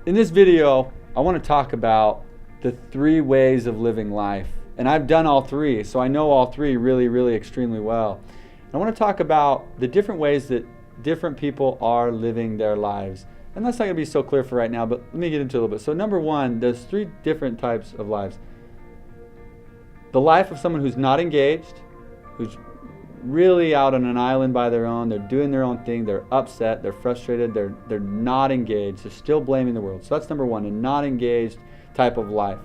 In this video, I want to talk about the 3 ways of living life. And I've done all 3, so I know all 3 really, really extremely well. I want to talk about the different ways that different people are living their lives. And that's not going to be so clear for right now, but let me get into it a little bit. So number 1, there's 3 different types of lives. The life of someone who's not engaged, who's really out on an island by their own, they're doing their own thing, they're upset, they're frustrated, they're not engaged, they're still blaming the world. So that's number 1, a not engaged type of life.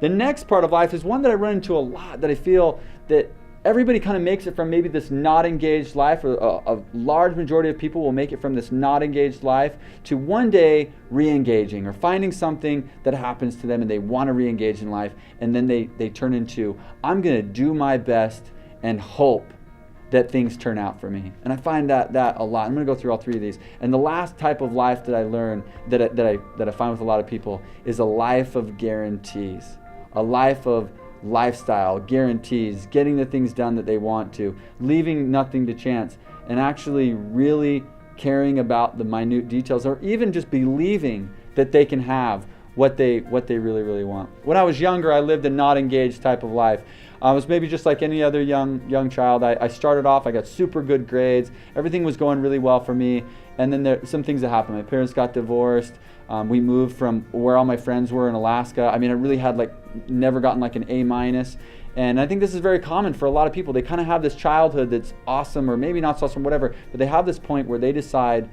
The next part of life is one that I run into a lot, that I feel that everybody kind of makes it from maybe this not engaged life, or a large majority of people will make it from this not engaged life to one day re-engaging or finding something that happens to them and they want to re-engage in life, and then they turn into, I'm going to do my best and hope that things turn out for me. And I find that a lot. I'm going to go through all 3 of these. And the last type of life that I learn, that I find with a lot of people, is a life of guarantees. A life of lifestyle, guarantees, getting the things done that they want to, leaving nothing to chance, and actually really caring about the minute details, or even just believing that they can have what they really, really want. When I was younger, I lived a not engaged type of life. I was maybe just like any other young child. I started off, I got super good grades. Everything was going really well for me. And then there some things that happened. My parents got divorced. We moved from where all my friends were in Alaska. I mean, I really had never gotten an A-. And I think this is very common for a lot of people. They kind of have this childhood that's awesome, or maybe not so awesome, whatever. But they have this point where they decide,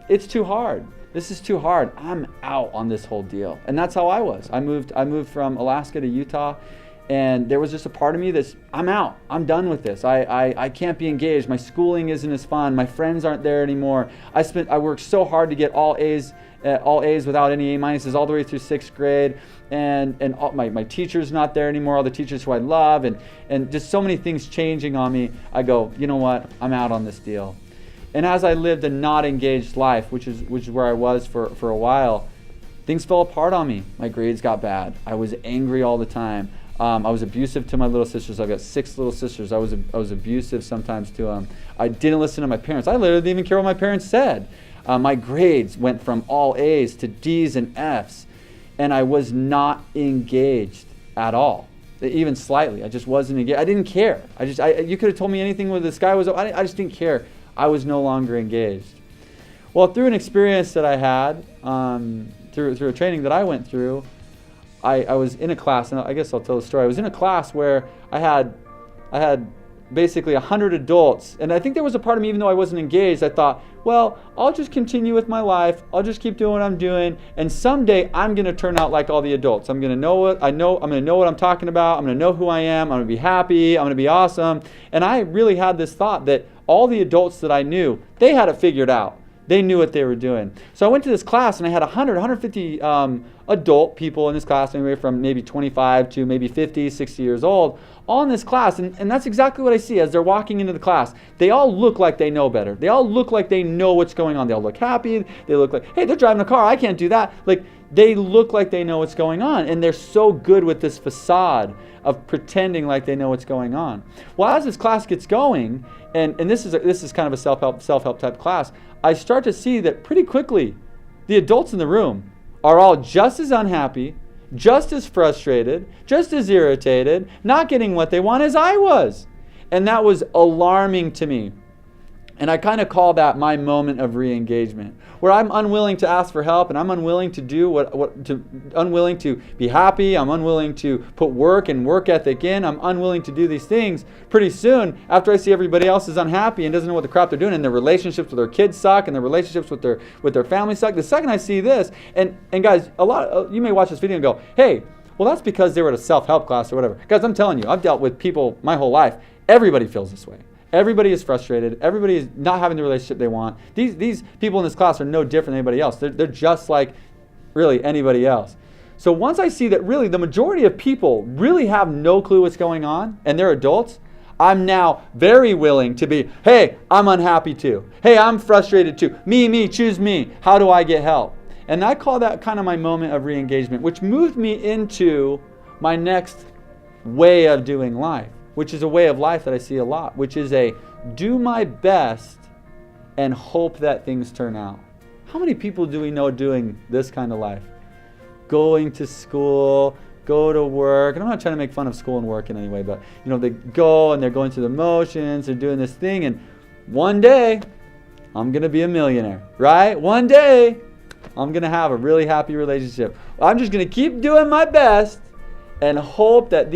it's too hard. This is too hard. I'm out on this whole deal. And that's how I was. I moved from Alaska to Utah. And there was just a part of me that's, I'm out. I'm done with this. I can't be engaged. My schooling isn't as fun. My friends aren't there anymore. I worked so hard to get all A's without any A- all the way through 6th grade. And my teacher's not there anymore. All the teachers who I love, and just so many things changing on me. I go, you know what? I'm out on this deal. And as I lived a not engaged life, which is where I was for a while, things fell apart on me. My grades got bad. I was angry all the time. I was abusive to my little sisters. I've got 6 little sisters. I was abusive sometimes to them. I didn't listen to my parents. I literally didn't even care what my parents said. My grades went from all A's to D's and F's, and I was not engaged at all, even slightly. I just wasn't engaged. I didn't care. You could have told me anything where the sky was up. I just didn't care. I was no longer engaged. Well, through an experience that I had, through a training that I went through, I was in a class, and I guess I'll tell the story. I was in a class where I had basically 100 adults, and I think there was a part of me, even though I wasn't engaged, I thought, well, I'll just continue with my life. I'll just keep doing what I'm doing, and someday I'm going to turn out like all the adults. I'm going to know what I know. I'm going to know what I'm talking about. I'm going to know who I am. I'm going to be happy. I'm going to be awesome. And I really had this thought that all the adults that I knew, they had it figured out. They knew what they were doing. So I went to this class, and I had 150 adult people in this class, anyway from maybe 25 to maybe 50, 60 years old, all in this class. And that's exactly what I see as they're walking into the class. They all look like they know better. They all look like they know what's going on. They all look happy. They look like, hey, they're driving a car. I can't do that. They look like they know what's going on. And they're so good with this facade of pretending like they know what's going on. Well, as this class gets going, and this is kind of a self-help type class, I start to see that pretty quickly the adults in the room are all just as unhappy, just as frustrated, just as irritated, not getting what they want as I was. And that was alarming to me. And I kind of call that my moment of re-engagement, where I'm unwilling to ask for help, and I'm unwilling to do unwilling to be happy. I'm unwilling to put work and work ethic in. I'm unwilling to do these things. Pretty soon, after I see everybody else is unhappy and doesn't know what the crap they're doing, and their relationships with their kids suck, and their relationships with their family suck. The second I see this, and guys, you may watch this video and go, hey, well, that's because they were at a self-help class or whatever. Guys, I'm telling you, I've dealt with people my whole life. Everybody feels this way. Everybody is frustrated. Everybody is not having the relationship they want. These people in this class are no different than anybody else. They're just like really anybody else. So once I see that really the majority of people really have no clue what's going on, and they're adults, I'm now very willing to be, hey, I'm unhappy too. Hey, I'm frustrated too. Me, choose me. How do I get help? And I call that kind of my moment of re-engagement, which moved me into my next way of doing life, which is a way of life that I see a lot, which is a do my best and hope that things turn out. How many people do we know doing this kind of life? Going to school, go to work, and I'm not trying to make fun of school and work in any way, but they go and they're going through the motions, they're doing this thing, and one day, I'm going to be a millionaire, right? One day, I'm going to have a really happy relationship. I'm just going to keep doing my best and hope that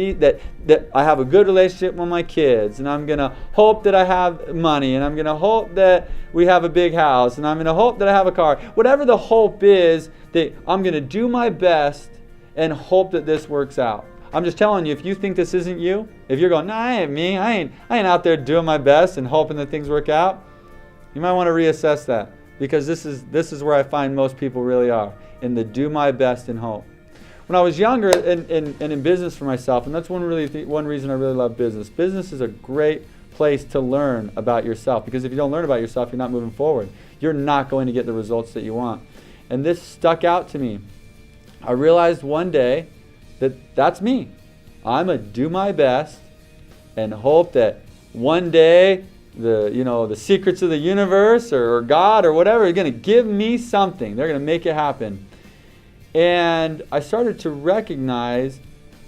I have a good relationship with my kids, and I'm going to hope that I have money, and I'm going to hope that we have a big house, and I'm going to hope that I have a car. Whatever the hope is, that I'm going to do my best and hope that this works out. I'm just telling you, if you think this isn't you, if you're going, nah, I ain't me, I ain't out there doing my best and hoping that things work out, you might want to reassess that, because this is where I find most people really are, in the do my best and hope. When I was younger and in business for myself, and that's one reason I really love business. Business is a great place to learn about yourself, because if you don't learn about yourself, you're not moving forward. You're not going to get the results that you want. And this stuck out to me. I realized one day that that's me. I'm a do my best and hope that one day the secrets of the universe or God or whatever are going to give me something. They're going to make it happen. And I started to recognize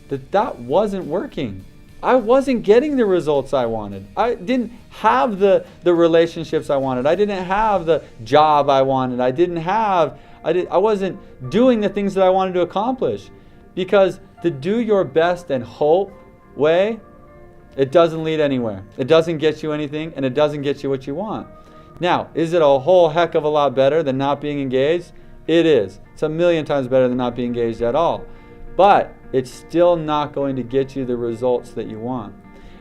that wasn't working. I wasn't getting the results I wanted. I didn't have the relationships I wanted. I didn't have the job I wanted. I wasn't doing the things that I wanted to accomplish. Because the do your best and hope way, it doesn't lead anywhere. It doesn't get you anything, and it doesn't get you what you want. Now, is it a whole heck of a lot better than not being engaged? It is. It's 1,000,000 times better than not being engaged at all. But it's still not going to get you the results that you want.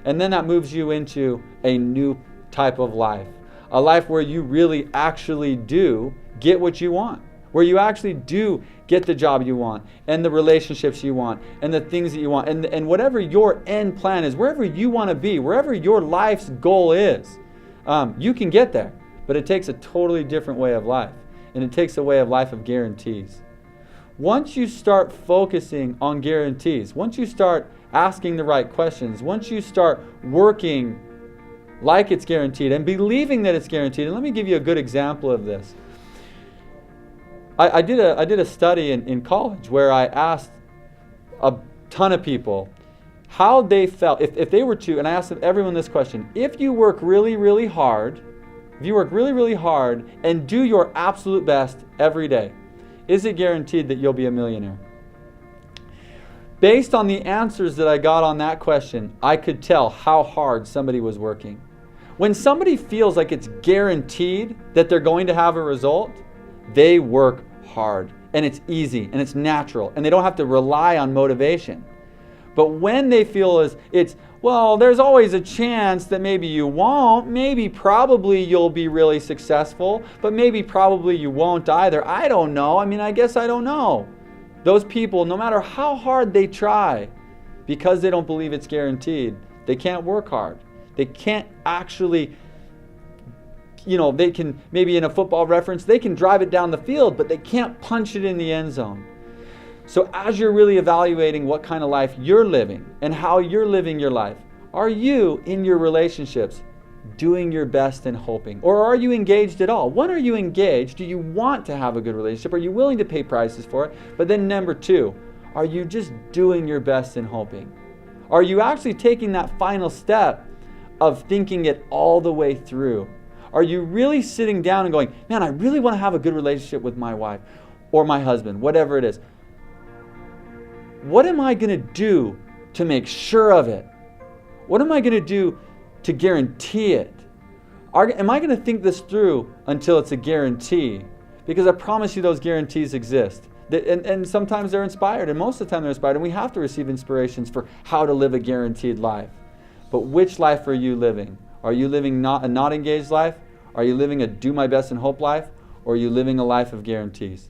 And then that moves you into a new type of life. A life where you really actually do get what you want. Where you actually do get the job you want, and the relationships you want, and the things that you want, and whatever your end plan is, wherever you want to be, wherever your life's goal is, you can get there. But it takes a totally different way of life. And it takes a way of life of guarantees. Once you start focusing on guarantees, once you start asking the right questions, once you start working like it's guaranteed and believing that it's guaranteed, and let me give you a good example of this. I did a study in college where I asked a ton of people how they felt if they were to, and I asked everyone this question: if you work really, really hard, and do your absolute best every day, is it guaranteed that you'll be a millionaire? Based on the answers that I got on that question, I could tell how hard somebody was working. When somebody feels like it's guaranteed that they're going to have a result, they work hard, and it's easy, and it's natural, and they don't have to rely on motivation. But when they feel there's always a chance that maybe you won't, maybe probably you'll be really successful, but maybe probably you won't either. I don't know. I guess I don't know. Those people, no matter how hard they try, because they don't believe it's guaranteed, they can't work hard. They can't actually, they can, maybe in a football reference, they can drive it down the field, but they can't punch it in the end zone. So as you're really evaluating what kind of life you're living and how you're living your life, are you in your relationships doing your best and hoping? Or are you engaged at all? When are you engaged? Do you want to have a good relationship? Are you willing to pay prices for it? But then number 2, are you just doing your best and hoping? Are you actually taking that final step of thinking it all the way through? Are you really sitting down and going, man, I really want to have a good relationship with my wife or my husband, whatever it is. What am I going to do to make sure of it? What am I going to do to guarantee it? Am I going to think this through until it's a guarantee? Because I promise you those guarantees exist. And sometimes they're inspired, and most of the time they're inspired, and we have to receive inspirations for how to live a guaranteed life. But which life are you living? Are you living a not engaged life? Are you living a do my best and hope life? Or are you living a life of guarantees?